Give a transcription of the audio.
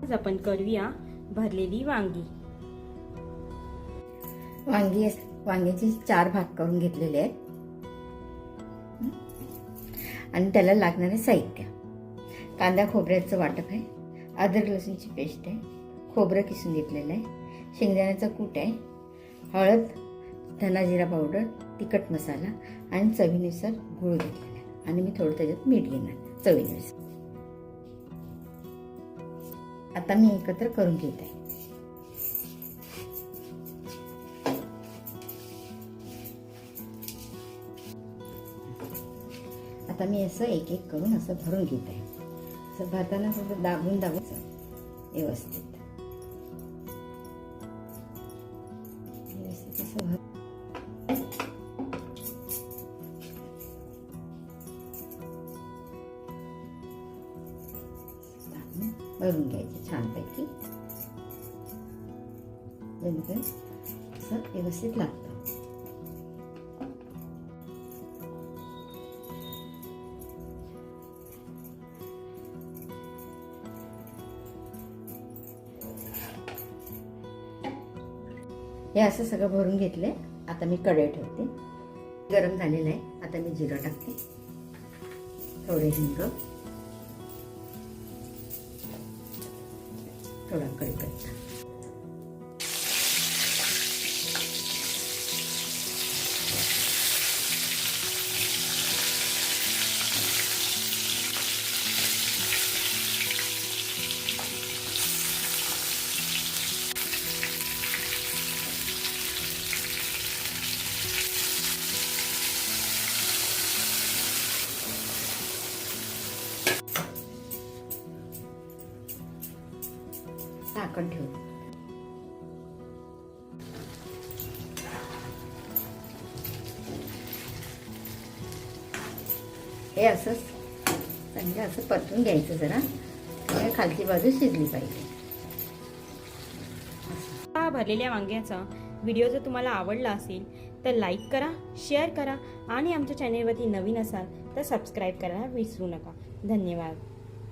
आज आपण करूया भरलेली वांगी। वांग्याचे 4 भाग करून घेतलेले आहेत आणि त्याला लागणारे साहित्य: कांदा खोबऱ्याचं वाटप आहे, अद्रक लसूणची पेस्ट आहे, खोबरं किसून घेतलेलं आहे, शेंगदाण्याचा कूट आहे, हळद, धना जिरा पावडर, तिखट मसाला आणि चवीनुसार गूळ घेतलेला आहे आणि मी थोडं त्याच्यात मीठ घेणार चवीनुसार। आता मी एकत्र करून घेत आहे। आता मी असं एक एक करून असं भरून घेत आहे। असं भरताना थोडं दाबून व्यवस्थित असं भरून घ्यायचं छानपैकी, नंतर असं व्यवस्थित लागतं। हे असं सगळं भरून घेतलंय। आता मी कढई ठेवते, गरम झालेलं आहे। आता मी जिरं टाकते, थोडे हिंग, थोडा कढीपत्ता, झाकण ठेवते। हे असं चांगलं असं परतून घ्यायचं जरा, खालची बाजू शिजली पाहिजे। भरलेल्या वांग्याचा व्हिडिओ जर तुम्हाला आवडला असेल तर लाईक करा, शेअर करा आणि आमच्या चॅनेलवरती नवीन असाल तर सबस्क्राईब करायला विसरू नका। धन्यवाद।